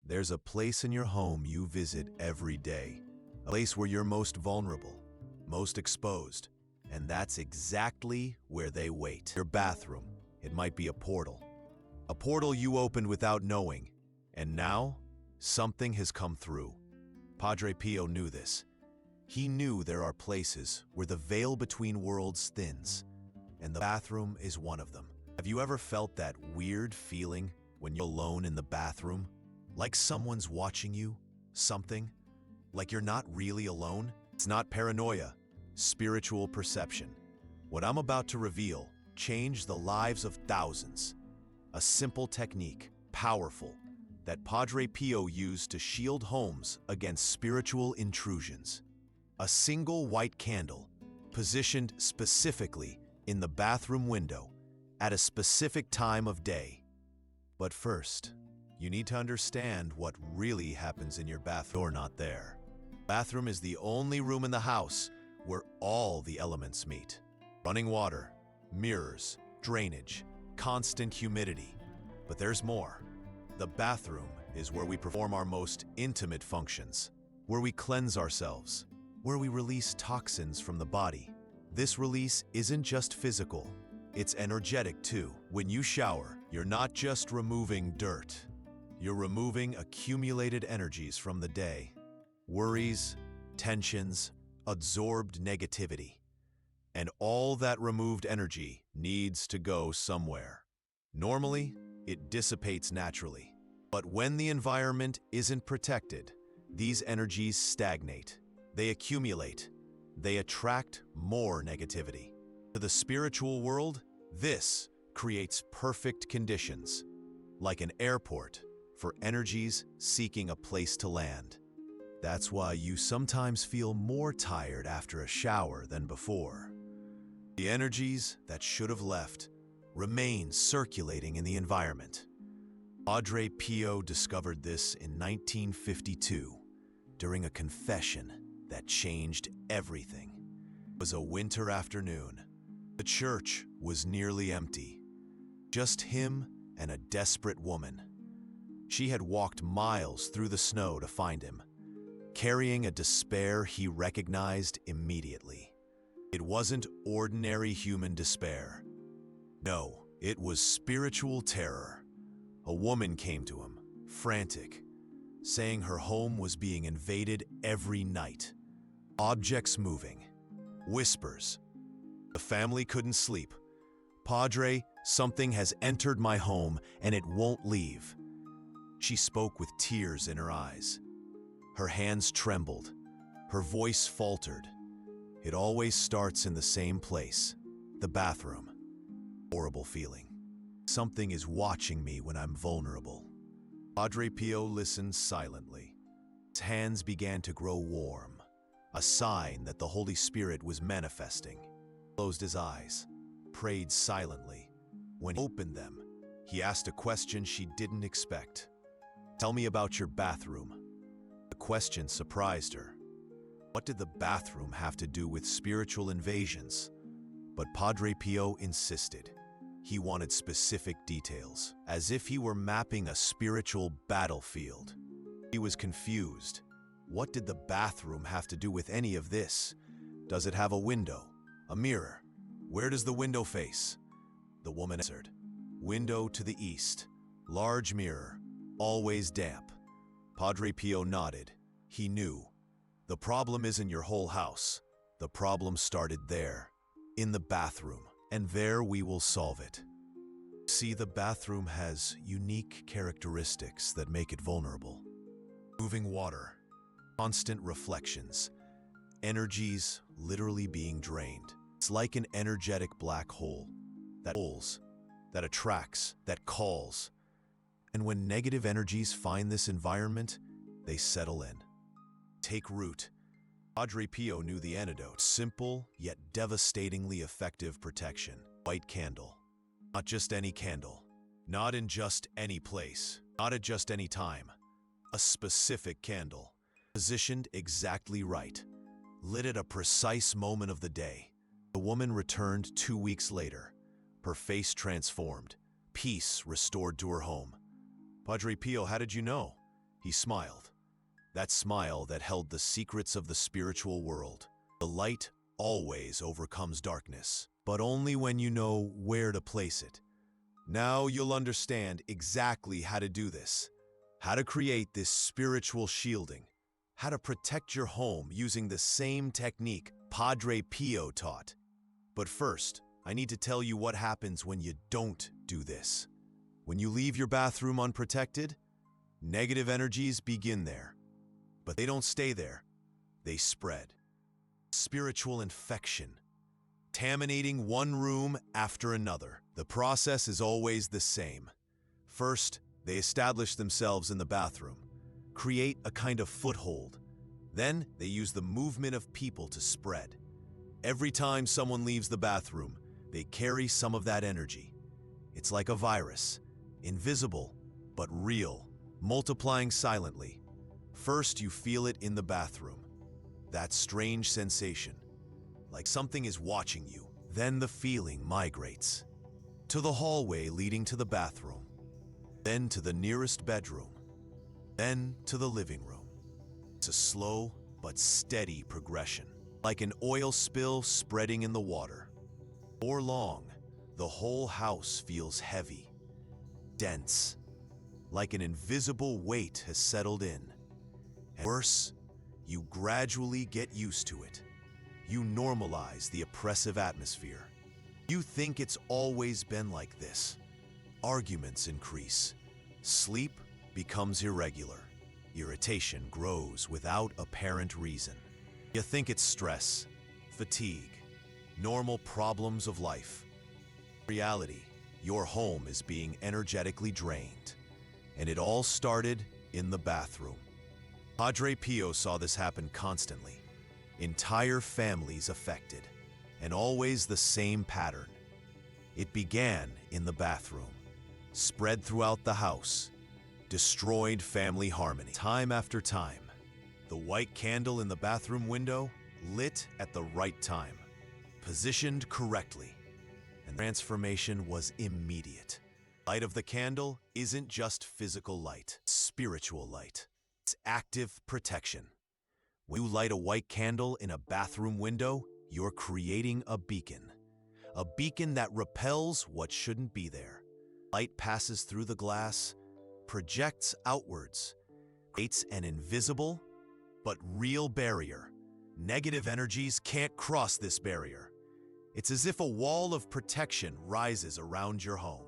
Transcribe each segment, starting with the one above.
There's a place in your home you visit every day, a place where you're most vulnerable, most exposed, and that's exactly where they wait. Your bathroom. It might be a portal you opened without knowing, and now something has come through. Padre Pio knew this. He knew there are places where the veil between worlds thins, and the bathroom is one of them. Have you ever felt that weird feeling when you're alone in the bathroom? Like someone's watching you? Something? Like you're not really alone? It's not paranoia, spiritual perception. What I'm about to reveal changed the lives of thousands. A simple technique, powerful, that Padre Pio used to shield homes against spiritual intrusions. A single white candle, positioned specifically in the bathroom window at a specific time of day. But first, you need to understand what really happens in your bathroom. You're not there. Bathroom is the only room in the house where all the elements meet. Running water, mirrors, drainage, constant humidity. But there's more. The bathroom is where we perform our most intimate functions, where we cleanse ourselves, where we release toxins from the body. This release isn't just physical, it's energetic too. When you shower, you're not just removing dirt. You're removing accumulated energies from the day. Worries, tensions, absorbed negativity. And all that removed energy needs to go somewhere. Normally, it dissipates naturally. But when the environment isn't protected, these energies stagnate. They accumulate. They attract more negativity. To the spiritual world, this creates perfect conditions, like an airport for energies seeking a place to land. That's why you sometimes feel more tired after a shower than before. The energies that should have left remain circulating in the environment. Padre Pio discovered this in 1952 during a confession that changed everything. It was a winter afternoon. The church was nearly empty. Just him and a desperate woman. She had walked miles through the snow to find him, carrying a despair he recognized immediately. It wasn't ordinary human despair. No, it was spiritual terror. A woman came to him, frantic, saying her home was being invaded every night. Objects moving, whispers. The family couldn't sleep. "Padre, something has entered my home and it won't leave." She spoke with tears in her eyes. Her hands trembled. Her voice faltered. It always starts in the same place, the bathroom. Horrible feeling. Something is watching me when I'm vulnerable. Padre Pio listened silently. His hands began to grow warm, a sign that the Holy Spirit was manifesting. He closed his eyes, prayed silently. When he opened them, he asked a question she didn't expect. "Tell me about your bathroom." The question surprised her. What did the bathroom have to do with spiritual invasions? But Padre Pio insisted. He wanted specific details, as if he were mapping a spiritual battlefield. He was confused. What did the bathroom have to do with any of this? Does it have a window? A mirror? Where does the window face? The woman answered. Window to the east. Large mirror. Always damp. Padre Pio nodded. He knew. The problem isn't your whole house. The problem started there, in the bathroom, and there we will solve it. See, the bathroom has unique characteristics that make it vulnerable. Moving water, constant reflections, energies literally being drained. It's like an energetic black hole that pulls, that attracts, that calls. And when negative energies find this environment, they settle in, take root. Padre Pio knew the antidote. Simple, yet devastatingly effective protection. White candle. Not just any candle. Not in just any place. Not at just any time. A specific candle. Positioned exactly right. Lit at a precise moment of the day. The woman returned 2 weeks later. Her face transformed. Peace restored to her home. Padre Pio, how did you know? He smiled. That smile that held the secrets of the spiritual world. The light always overcomes darkness, but only when you know where to place it. Now you'll understand exactly how to do this, how to create this spiritual shielding, how to protect your home using the same technique Padre Pio taught. But first, I need to tell you what happens when you don't do this. When you leave your bathroom unprotected, negative energies begin there. But they don't stay there. They spread. Spiritual infection. Contaminating one room after another. The process is always the same. First, they establish themselves in the bathroom, create a kind of foothold. Then, they use the movement of people to spread. Every time someone leaves the bathroom, they carry some of that energy. It's like a virus, invisible, but real, multiplying silently. First, you feel it in the bathroom. That strange sensation, like something is watching you. Then the feeling migrates to the hallway leading to the bathroom, then to the nearest bedroom, then to the living room. It's a slow but steady progression, like an oil spill spreading in the water. Before long, the whole house feels heavy, dense, like an invisible weight has settled in. And worse, you gradually get used to it. You normalize the oppressive atmosphere. You think it's always been like this. Arguments increase. Sleep becomes irregular. Irritation grows without apparent reason. You think it's stress, fatigue, normal problems of life. In reality, your home is being energetically drained. And it all started in the bathroom. Padre Pio saw this happen constantly. Entire families affected, and always the same pattern. It began in the bathroom, spread throughout the house, destroyed family harmony. Time after time, the white candle in the bathroom window lit at the right time, positioned correctly, and transformation was immediate. Light of the candle isn't just physical light, it's spiritual light. It's active protection. When you light a white candle in a bathroom window, you're creating a beacon that repels what shouldn't be there. Light passes through the glass, projects outwards, creates an invisible but real barrier. Negative energies can't cross this barrier. It's as if a wall of protection rises around your home.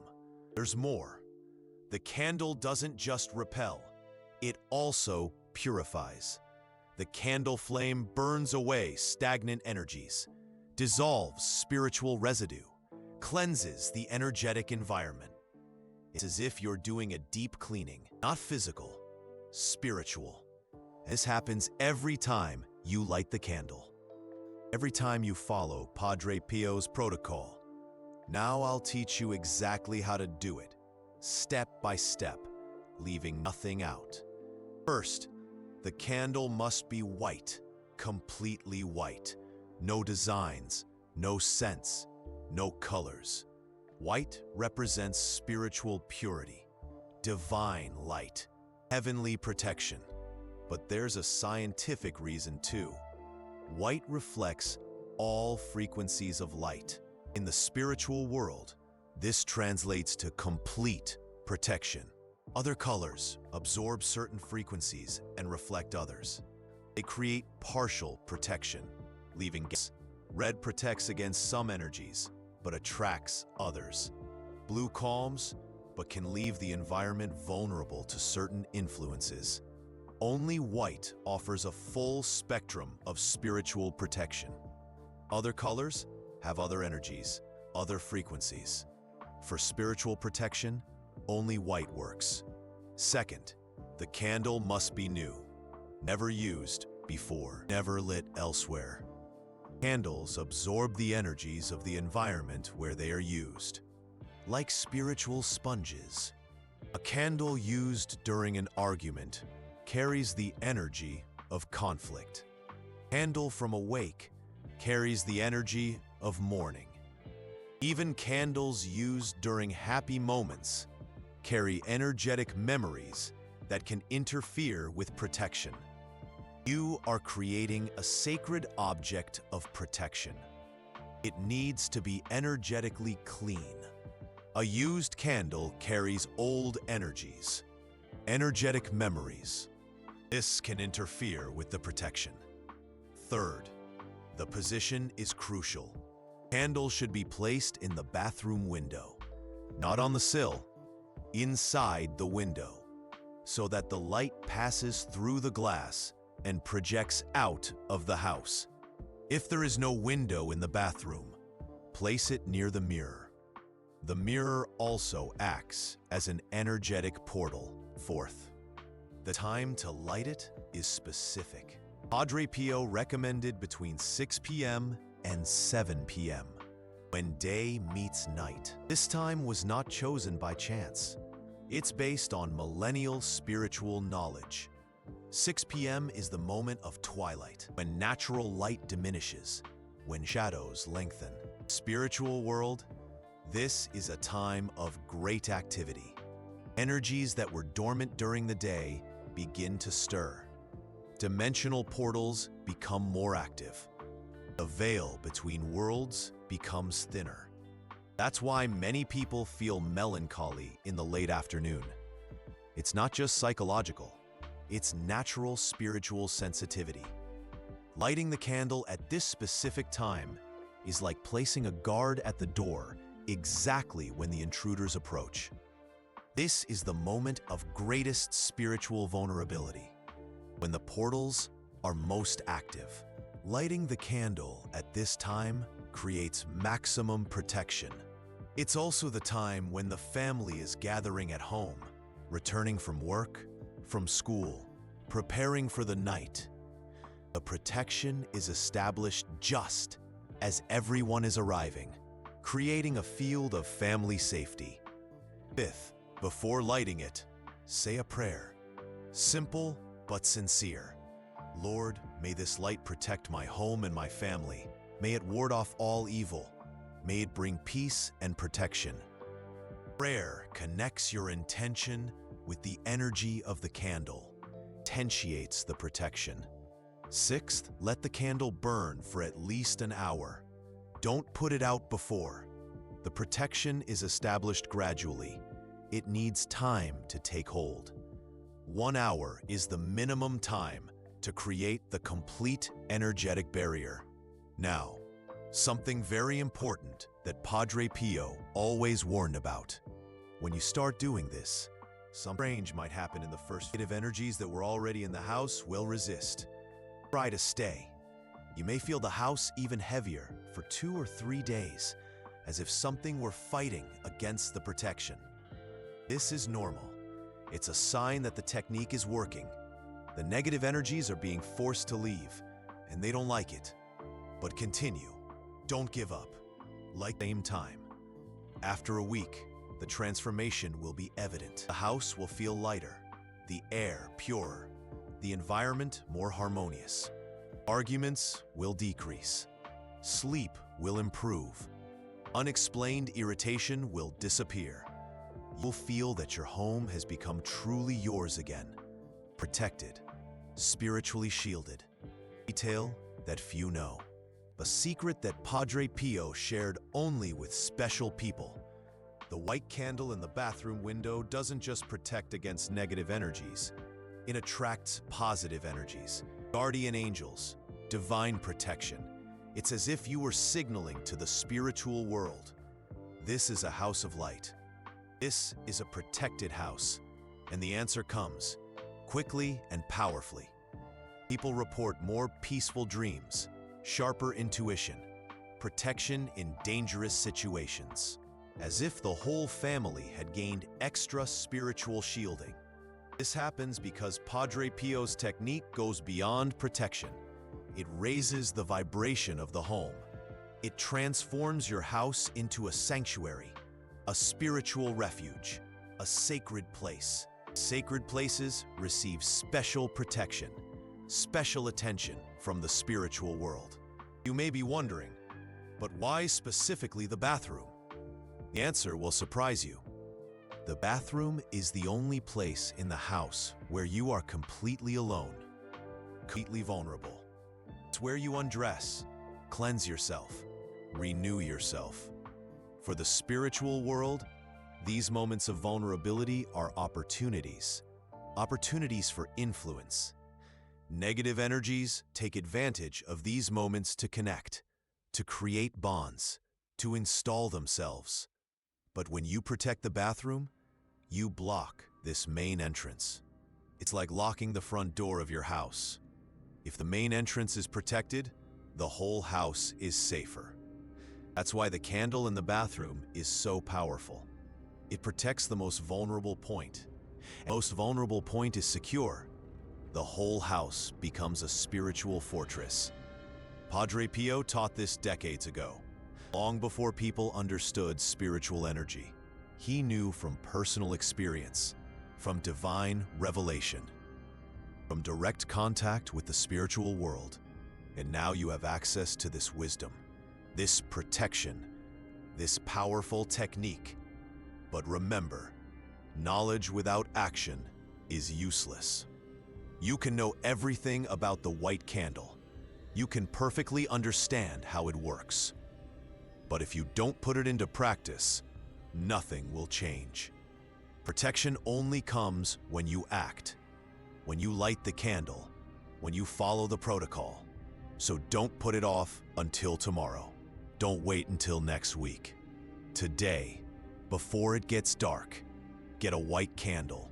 There's more. The candle doesn't just repel, it also purifies. The candle flame burns away stagnant energies, dissolves spiritual residue, cleanses the energetic environment. It's as if you're doing a deep cleaning, not physical, spiritual. This happens every time you light the candle. Every time you follow Padre Pio's protocol. Now I'll teach you exactly how to do it, step by step, leaving nothing out. First, the candle must be white, completely white. No designs, no scents, no colors. White represents spiritual purity, divine light, heavenly protection. But there's a scientific reason too. White reflects all frequencies of light. In the spiritual world, this translates to complete protection. Other colors absorb certain frequencies and reflect others. They create partial protection, leaving gaps. Red protects against some energies, but attracts others. Blue calms, but can leave the environment vulnerable to certain influences. Only white offers a full spectrum of spiritual protection. Other colors have other energies, other frequencies. For spiritual protection, only white works. Second, the candle must be new, never used before, never lit elsewhere. Candles absorb the energies of the environment where they are used, like spiritual sponges. A candle used during an argument carries the energy of conflict. A candle from a wake carries the energy of mourning. Even candles used during happy moments carry energetic memories that can interfere with protection. You are creating a sacred object of protection. It needs to be energetically clean. A used candle carries old energies, energetic memories. This can interfere with the protection. Third, the position is crucial. Candles should be placed in the bathroom window, not on the sill, inside the window, so that the light passes through the glass and projects out of the house. If there is no window in the bathroom, place it near the mirror. The mirror also acts as an energetic portal. Fourth, the time to light it is specific. Padre Pio recommended between 6 p.m. and 7 p.m., when day meets night. This time was not chosen by chance. It's based on millennial spiritual knowledge. 6 p.m. is the moment of twilight, when natural light diminishes, when shadows lengthen. Spiritual world, this is a time of great activity. Energies that were dormant during the day begin to stir. Dimensional portals become more active. The veil between worlds becomes thinner. That's why many people feel melancholy in the late afternoon. It's not just psychological, it's natural spiritual sensitivity. Lighting the candle at this specific time is like placing a guard at the door exactly when the intruders approach. This is the moment of greatest spiritual vulnerability, when the portals are most active. Lighting the candle at this time creates maximum protection. It's also the time when the family is gathering at home, returning from work, from school, preparing for the night. The protection is established just as everyone is arriving, creating a field of family safety. Fifth, before lighting it, say a prayer. Simple but sincere. Lord, may this light protect my home and my family. May it ward off all evil. May it bring peace and protection. Prayer connects your intention with the energy of the candle, potentiates the protection. Sixth, let the candle burn for at least an hour. Don't put it out before. The protection is established gradually. It needs time to take hold. 1 hour is the minimum time to create the complete energetic barrier. Now, something very important that Padre Pio always warned about. When you start doing this, something strange might happen in the first. Negative energies that were already in the house will resist. Try to stay. You may feel the house even heavier for 2 or 3 days, as if something were fighting against the protection. This is normal. It's a sign that the technique is working. The negative energies are being forced to leave, and they don't like it. But continue. Don't give up. Like the same time. After a week, the transformation will be evident. The house will feel lighter, the air purer, the environment more harmonious. Arguments will decrease. Sleep will improve. Unexplained irritation will disappear. You'll feel that your home has become truly yours again. Protected, spiritually shielded. Detail that few know. A secret that Padre Pio shared only with special people. The white candle in the bathroom window doesn't just protect against negative energies. It attracts positive energies, guardian angels, divine protection. It's as if you were signaling to the spiritual world. This is a house of light. This is a protected house. And the answer comes, quickly and powerfully. People report more peaceful dreams, sharper intuition, protection in dangerous situations, as if the whole family had gained extra spiritual shielding. This happens because Padre Pio's technique goes beyond protection. It raises the vibration of the home. It transforms your house into a sanctuary, a spiritual refuge, a sacred place. Sacred places receive special protection, special attention from the spiritual world. You may be wondering, but why specifically the bathroom? The answer will surprise you. The bathroom is the only place in the house where you are completely alone, completely vulnerable. It's where you undress, cleanse yourself, renew yourself. For the spiritual world, these moments of vulnerability are opportunities for influence. Negative energies take advantage of these moments to connect, to create bonds, to install themselves. But when you protect the bathroom, you block this main entrance. It's like locking the front door of your house. If the main entrance is protected, the whole house is safer. That's why the candle in the bathroom is so powerful. It protects the most vulnerable point. And the most vulnerable point is secure. The whole house becomes a spiritual fortress. Padre Pio taught this decades ago, long before people understood spiritual energy. He knew from personal experience, from divine revelation, from direct contact with the spiritual world. And now you have access to this wisdom, this protection, this powerful technique. But remember, knowledge without action is useless. You can know everything about the white candle. You can perfectly understand how it works. But if you don't put it into practice, nothing will change. Protection only comes when you act, when you light the candle, when you follow the protocol. So don't put it off until tomorrow. Don't wait until next week. Today, before it gets dark, get a white candle.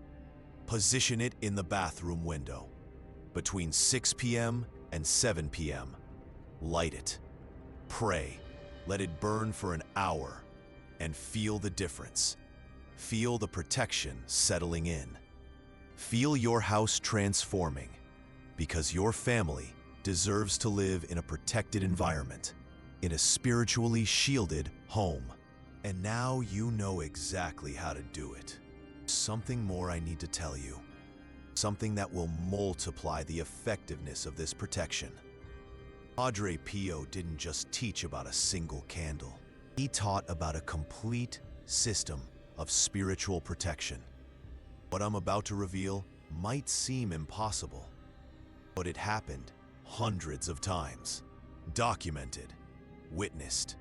Position it in the bathroom window. Between 6 p.m. and 7 p.m. Light it. Pray. Let it burn for an hour and feel the difference. Feel the protection settling in. Feel your house transforming, because your family deserves to live in a protected environment, in a spiritually shielded home. And now you know exactly how to do it. Something more I need to tell you. Something that will multiply the effectiveness of this protection. Padre Pio didn't just teach about a single candle. He taught about a complete system of spiritual protection. What I'm about to reveal might seem impossible, but it happened hundreds of times, documented, witnessed.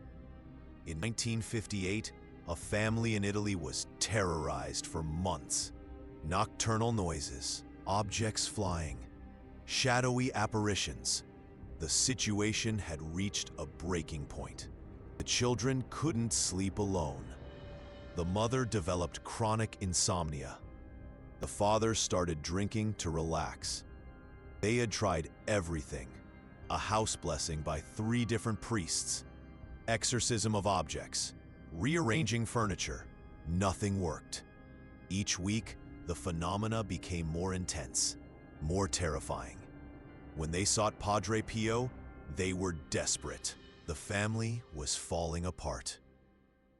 In 1958, a family in Italy was terrorized for months. Nocturnal noises, objects flying, shadowy apparitions. The situation had reached a breaking point. The children couldn't sleep alone. The mother developed chronic insomnia. The father started drinking to relax. They had tried everything. A house blessing by 3 different priests, exorcism of objects, rearranging furniture. Nothing worked. Each week, the phenomena became more intense, more terrifying. When they sought Padre Pio, they were desperate. The family was falling apart.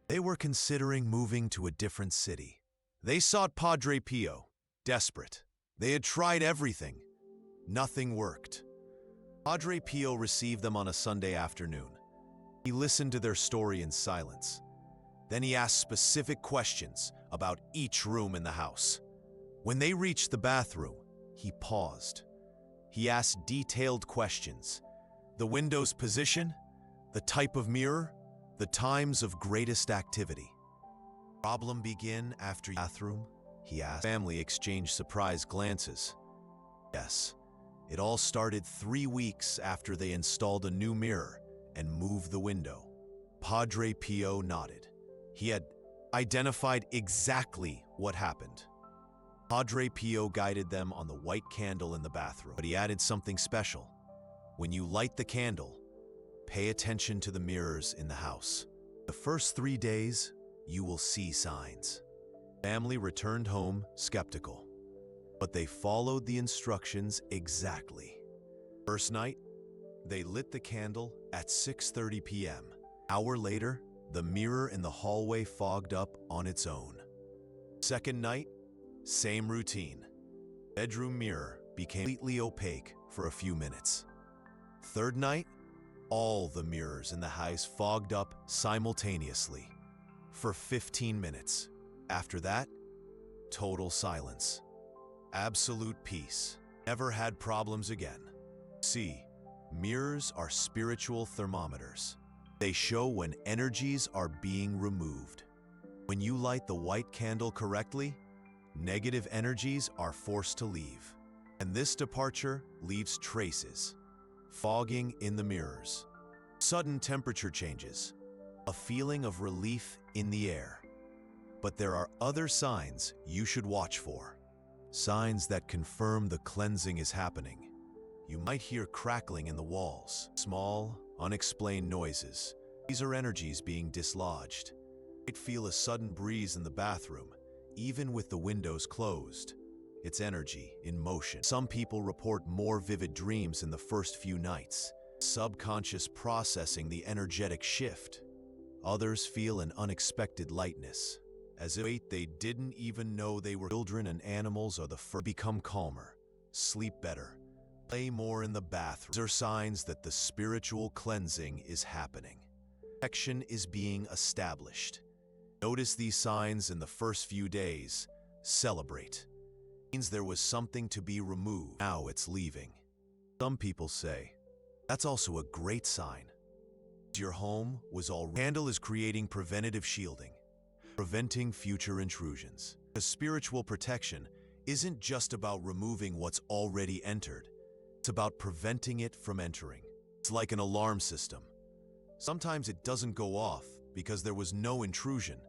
They were considering moving to a different city. They sought Padre Pio, desperate. They had tried everything. Nothing worked. Padre Pio received them on a Sunday afternoon. He listened to their story in silence. Then he asked specific questions about each room in the house. When they reached the bathroom, he paused. He asked detailed questions. The window's position, the type of mirror, the times of greatest activity. Problem begin after bathroom? He asked. Family exchanged surprised glances. Yes, it all started 3 weeks after they installed a new mirror and moved the window. Padre Pio nodded. He had identified exactly what happened. Padre Pio guided them on the white candle in the bathroom, but he added something special. When you light the candle, pay attention to the mirrors in the house. The first 3 days, you will see signs. Family returned home skeptical, but they followed the instructions exactly. First night, they lit the candle at 6:30 p.m. Hour later, the mirror in the hallway fogged up on its own. Second night, same routine. Bedroom mirror became completely opaque for a few minutes. Third night, all the mirrors in the house fogged up simultaneously for 15 minutes. After that, total silence. Absolute peace. Never had problems again. C. Mirrors are spiritual thermometers. They show when energies are being removed. When you light the white candle correctly, negative energies are forced to leave. And this departure leaves traces. Fogging in the mirrors. Sudden temperature changes. A feeling of relief in the air. But there are other signs you should watch for. Signs that confirm the cleansing is happening. You might hear crackling in the walls. Small, unexplained noises. These are energies being dislodged. You might feel a sudden breeze in the bathroom, even with the windows closed. It's energy in motion. Some people report more vivid dreams in the first few nights, subconscious processing the energetic shift. Others feel an unexpected lightness, as if they didn't even know they were. Children and animals are the first. Become calmer, sleep better, play more in the bathroom. These are signs that the spiritual cleansing is happening. Protection is being established. Notice these signs in the first few days. Celebrate. Means there was something to be removed. Now it's leaving. Some people say, that's also a great sign. Your home was all. Candle is creating preventative shielding, preventing future intrusions. The spiritual protection isn't just about removing what's already entered. It's about preventing it from entering. It's like an alarm system. Sometimes it doesn't go off because there was no intrusion,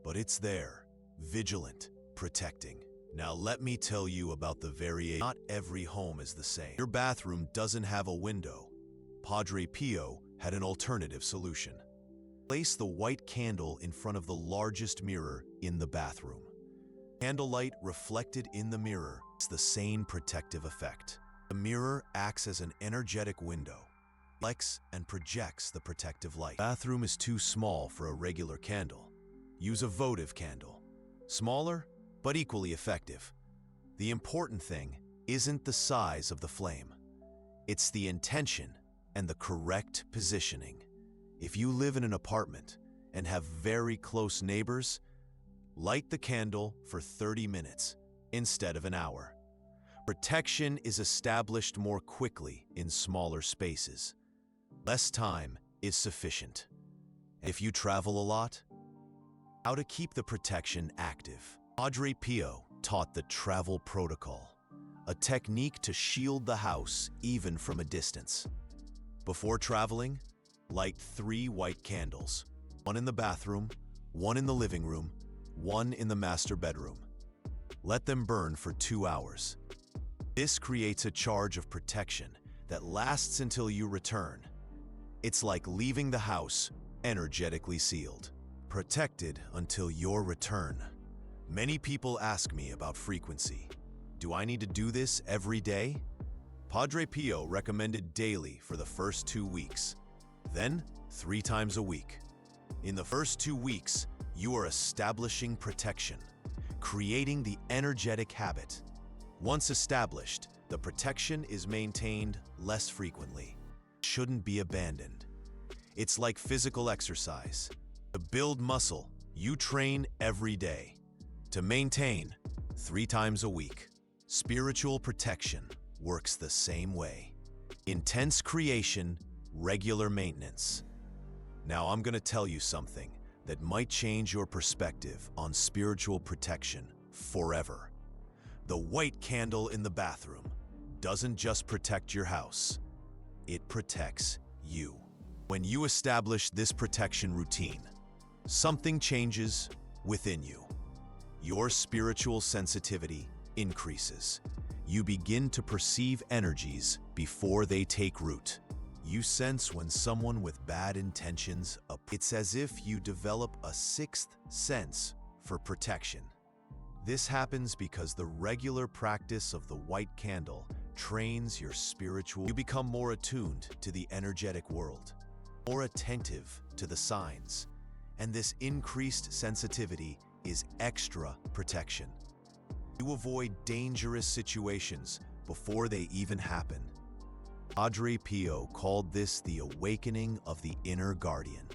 but it's there, vigilant, protecting. Now let me tell you about the variation. Not every home is the same. Your bathroom doesn't have a window. Padre Pio had an alternative solution. Place the white candle in front of the largest mirror in the bathroom. Candlelight reflected in the mirror has the same protective effect. The mirror acts as an energetic window, reflects and projects the protective light. The bathroom is too small for a regular candle. Use a votive candle. Smaller, but equally effective. The important thing isn't the size of the flame. It's the intention and the correct positioning. If you live in an apartment and have very close neighbors, light the candle for 30 minutes instead of an hour. Protection is established more quickly in smaller spaces. Less time is sufficient. If you travel a lot, how to keep the protection active. Padre Pio taught the travel protocol, a technique to shield the house even from a distance. Before traveling, light 3 white candles, one in the bathroom, one in the living room, one in the master bedroom. Let them burn for 2 hours. This creates a charge of protection that lasts until you return. It's like leaving the house energetically sealed, protected until your return. Many people ask me about frequency. Do I need to do this every day? Padre Pio recommended daily for the first 2 weeks, then 3 times a week. In the first 2 weeks, you are establishing protection, creating the energetic habit. Once established, the protection is maintained less frequently. It shouldn't be abandoned. It's like physical exercise. To build muscle, you train every day. To maintain, 3 times a week. Spiritual protection works the same way. Intense creation, regular maintenance. Now I'm going to tell you something that might change your perspective on spiritual protection forever. The white candle in the bathroom doesn't just protect your house, it protects you. When you establish this protection routine, something changes within you. Your spiritual sensitivity increases. You begin to perceive energies before they take root. You sense when someone with bad intentions approaches. It's as if you develop a 6th sense for protection. This happens because the regular practice of the white candle trains your spiritual. You become more attuned to the energetic world, more attentive to the signs, and this increased sensitivity is extra protection. You avoid dangerous situations before they even happen. Padre Pio called this the awakening of the inner guardian.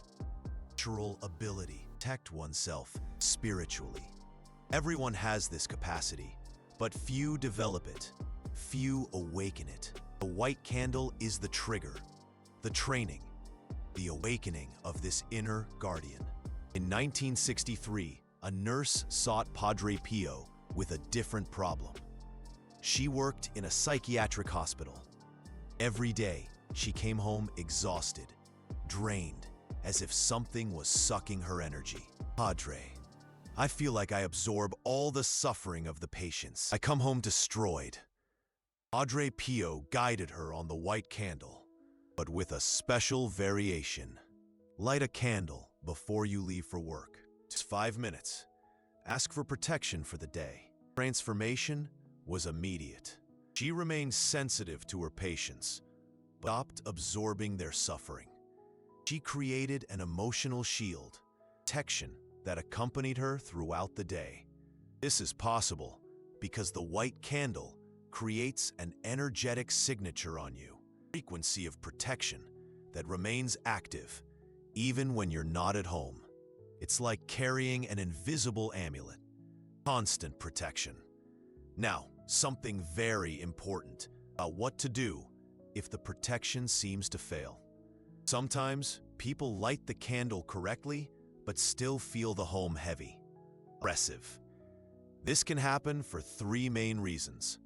Natural ability to protect oneself spiritually. Everyone has this capacity, but few develop it. Few awaken it. The white candle is the trigger, the training, the awakening of this inner guardian. In 1963, a nurse sought Padre Pio with a different problem. She worked in a psychiatric hospital. Every day, she came home exhausted, drained, as if something was sucking her energy. Padre, I feel like I absorb all the suffering of the patients. I come home destroyed. Padre Pio guided her on the white candle, but with a special variation. Light a candle before you leave for work. Just 5 minutes. Ask for protection for the day. Transformation was immediate. She remained sensitive to her patients, but stopped absorbing their suffering. She created an emotional shield, protection that accompanied her throughout the day. This is possible because the white candle creates an energetic signature on you, a frequency of protection that remains active even when you're not at home. It's like carrying an invisible amulet, constant protection. Now, something very important about what to do if the protection seems to fail. Sometimes people light the candle correctly, but still feel the home heavy, oppressive. This can happen for 3 main reasons.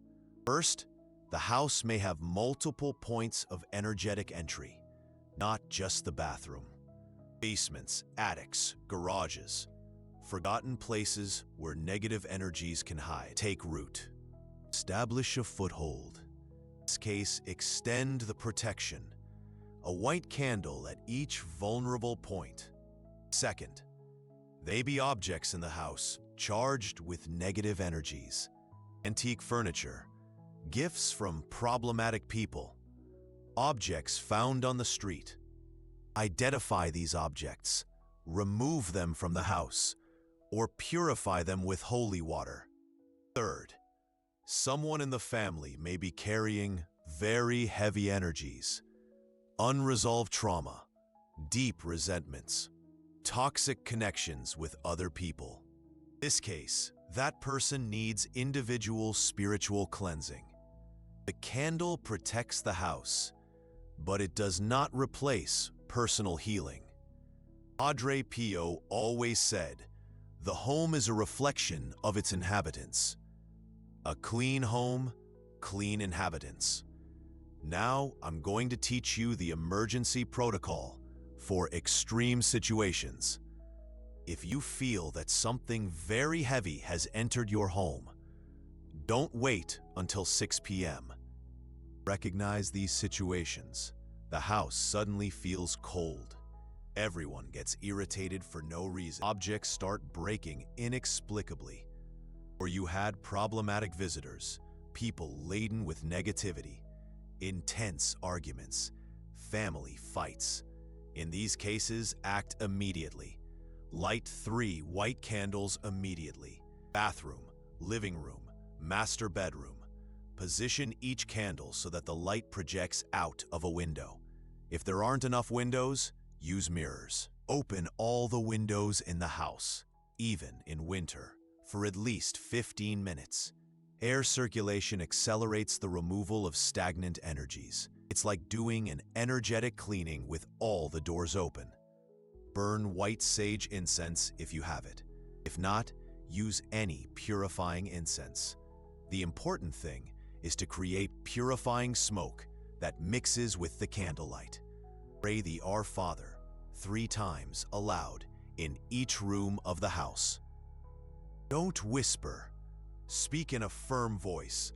First, the house may have multiple points of energetic entry, not just the bathroom. Basements, attics, garages, forgotten places where negative energies can hide. Take root. Establish a foothold. In this case, extend the protection. A white candle at each vulnerable point. Second, they be objects in the house charged with negative energies. Antique furniture, gifts from problematic people, objects found on the street. Identify these objects, remove them from the house, or purify them with holy water. Third, someone in the family may be carrying very heavy energies, unresolved trauma, deep resentments, toxic connections with other people. In this case, that person needs individual spiritual cleansing. The candle protects the house, but it does not replace personal healing. Padre Pio always said, "The home is a reflection of its inhabitants." A clean home, clean inhabitants. Now I'm going to teach you the emergency protocol for extreme situations. If you feel that something very heavy has entered your home, don't wait until 6 p.m. Recognize these situations. The house suddenly feels cold. Everyone gets irritated for no reason. Objects start breaking inexplicably. Or you had problematic visitors, people laden with negativity, intense arguments, family fights. In these cases, act immediately. Light 3 white candles immediately. Bathroom, living room, master bedroom. Position each candle so that the light projects out of a window. If there aren't enough windows, use mirrors. Open all the windows in the house, even in winter, for at least 15 minutes. Air circulation accelerates the removal of stagnant energies. It's like doing an energetic cleaning with all the doors open. Burn white sage incense if you have it. If not, use any purifying incense. The important thing is to create purifying smoke that mixes with the candlelight. Pray the Our Father 3 times aloud in each room of the house. Don't whisper. Speak in a firm voice.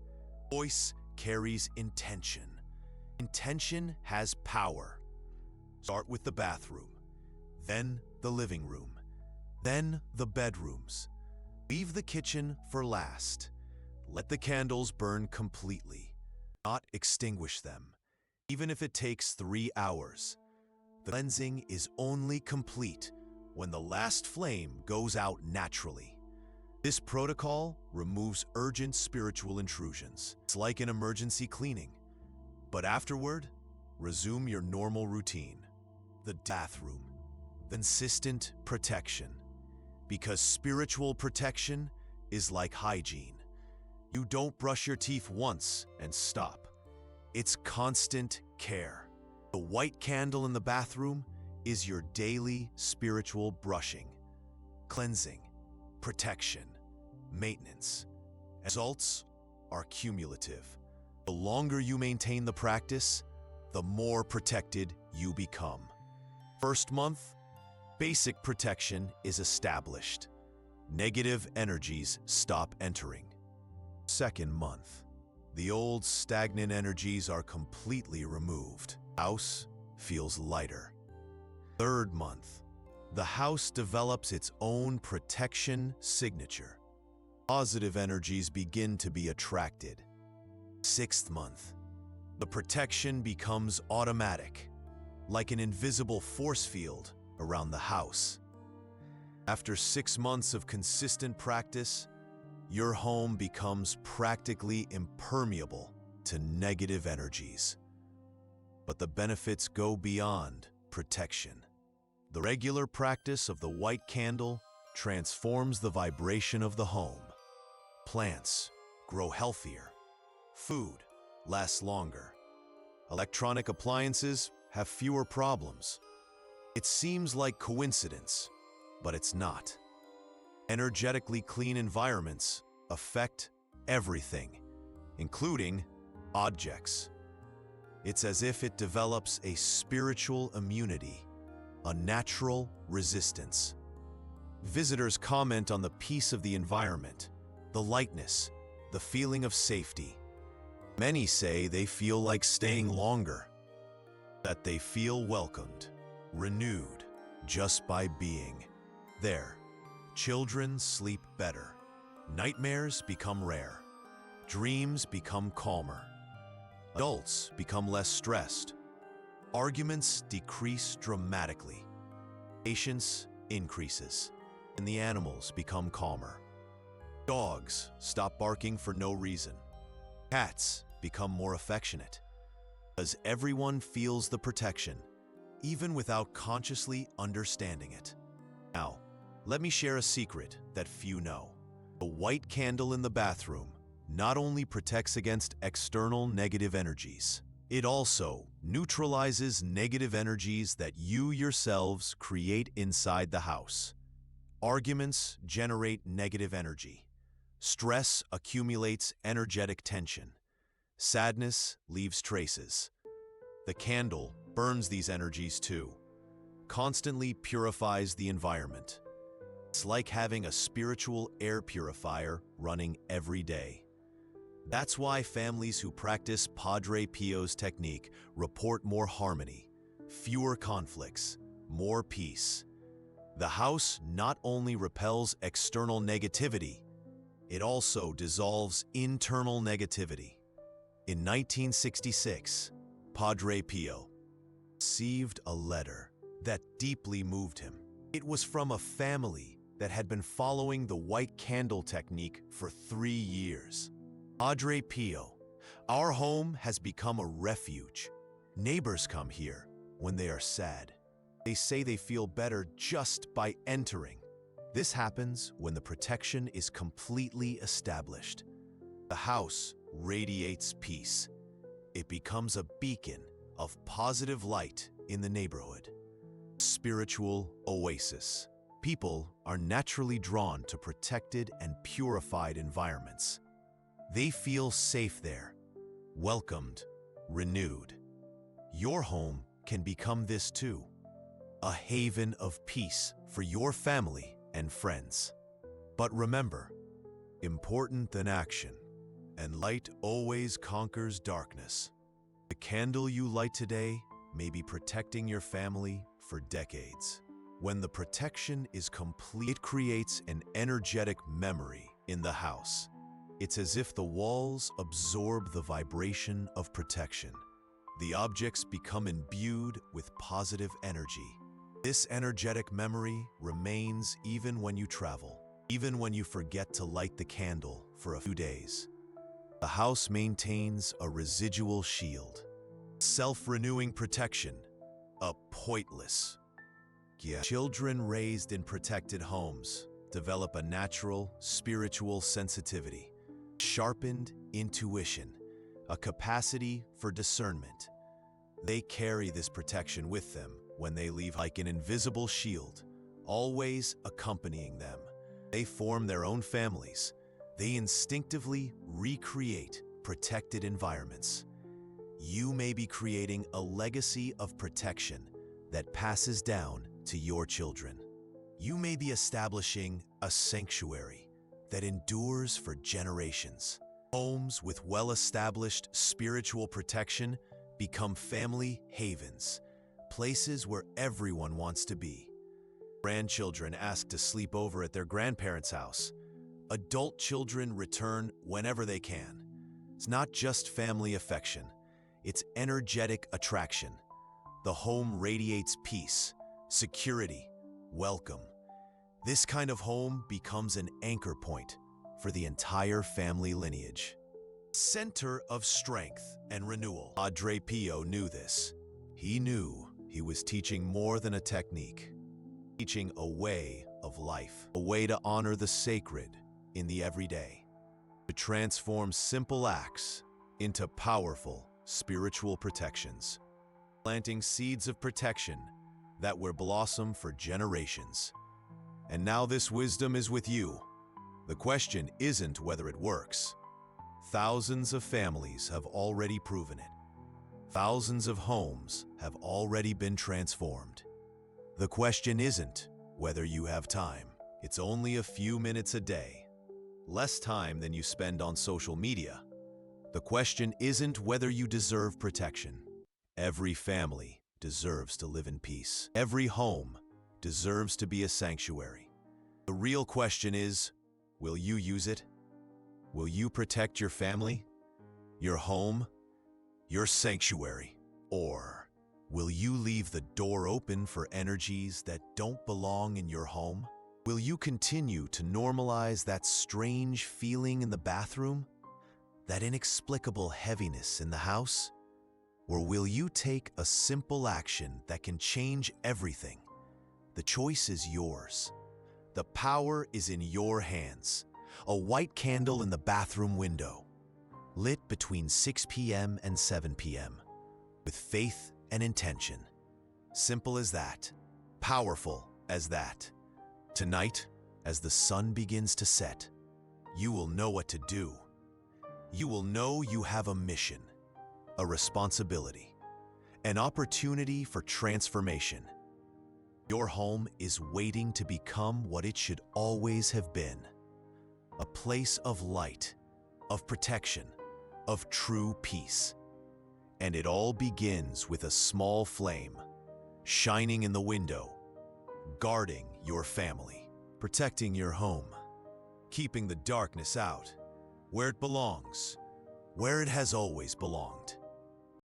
Voice carries intention. Intention has power. Start with the bathroom, then the living room, then the bedrooms. Leave the kitchen for last. Let the candles burn completely. Not extinguish them, even if it takes 3 hours. The cleansing is only complete when the last flame goes out naturally. This protocol removes urgent spiritual intrusions. It's like an emergency cleaning. But afterward, resume your normal routine. The bathroom, the consistent protection. Because spiritual protection is like hygiene. You don't brush your teeth once and stop. It's constant care. The white candle in the bathroom is your daily spiritual brushing, cleansing, protection, maintenance. Results are cumulative. The longer you maintain the practice, the more protected you become. First month, basic protection is established. Negative energies stop entering. Second month, the old stagnant energies are completely removed. House feels lighter. Third month, the house develops its own protection signature. Positive energies begin to be attracted. Sixth month, the protection becomes automatic, like an invisible force field around the house. After 6 months of consistent practice, your home becomes practically impermeable to negative energies. But the benefits go beyond protection. The regular practice of the white candle transforms the vibration of the home. Plants grow healthier. Food lasts longer. Electronic appliances have fewer problems. It seems like coincidence, but it's not. Energetically clean environments affect everything, including objects. It's as if it develops a spiritual immunity, a natural resistance. Visitors comment on the peace of the environment, the lightness, the feeling of safety. Many say they feel like staying longer, that they feel welcomed, renewed, just by being there. Children sleep better. Nightmares become rare. Dreams become calmer. Adults become less stressed. Arguments decrease dramatically. Patience increases, and the animals become calmer. Dogs stop barking for no reason. Cats become more affectionate, as everyone feels the protection, even without consciously understanding it. Now, let me share a secret that few know. The white candle in the bathroom not only protects against external negative energies, it also neutralizes negative energies that you yourselves create inside the house. Arguments generate negative energy. Stress accumulates energetic tension. Sadness leaves traces. The candle burns these energies too, constantly purifies the environment. It's like having a spiritual air purifier running every day. That's why families who practice Padre Pio's technique report more harmony, fewer conflicts, more peace. The house not only repels external negativity, it also dissolves internal negativity. In 1966, Padre Pio received a letter that deeply moved him. It was from a family that had been following the white candle technique for 3 years. Padre Pio, our home has become a refuge. Neighbors come here when they are sad. They say they feel better just by entering. This happens when the protection is completely established. The house radiates peace. It becomes a beacon of positive light in the neighborhood. Spiritual oasis. People are naturally drawn to protected and purified environments. They feel safe there, welcomed, renewed. Your home can become this too, a haven of peace for your family and friends. But remember, important than action, and light always conquers darkness. The candle you light today may be protecting your family for decades. When the protection is complete, it creates an energetic memory in the house. It's as if the walls absorb the vibration of protection. The objects become imbued with positive energy. This energetic memory remains even when you travel, even when you forget to light the candle for a few days. The house maintains a residual shield, self-renewing protection, a pointless. Children raised in protected homes develop a natural, spiritual sensitivity, sharpened intuition, a capacity for discernment. They carry this protection with them when they leave, like an invisible shield, always accompanying them. They form their own families. They instinctively recreate protected environments. You may be creating a legacy of protection that passes down to your children. You may be establishing a sanctuary that endures for generations. Homes with well-established spiritual protection become family havens, places where everyone wants to be. Grandchildren ask to sleep over at their grandparents' house. Adult children return whenever they can. It's not just family affection, it's energetic attraction. The home radiates peace, security, welcome. This kind of home becomes an anchor point for the entire family lineage. Center of strength and renewal. Padre Pio knew this. He knew he was teaching more than a technique, teaching a way of life, a way to honor the sacred in the everyday, to transform simple acts into powerful spiritual protections, planting seeds of protection that will blossom for generations. And now this wisdom is with you. The question isn't whether it works. Thousands of families have already proven it. Thousands of homes have already been transformed. The question isn't whether you have time. It's only a few minutes a day, less time than you spend on social media. The question isn't whether you deserve protection. Every family deserves to live in peace. Every home deserves to be a sanctuary. The real question is, will you use it? Will you protect your family, your home, your sanctuary? Or will you leave the door open for energies that don't belong in your home? Will you continue to normalize that strange feeling in the bathroom? That inexplicable heaviness in the house? Or will you take a simple action that can change everything? The choice is yours. The power is in your hands. A white candle in the bathroom window, lit between 6 p.m. and 7 p.m., with faith and intention. Simple as that. Powerful as that. Tonight, as the sun begins to set, you will know what to do. You will know you have a mission, a responsibility, an opportunity for transformation. Your home is waiting to become what it should always have been. A place of light, of protection, of true peace. And it all begins with a small flame, shining in the window, guarding your family, protecting your home, keeping the darkness out, where it belongs, where it has always belonged.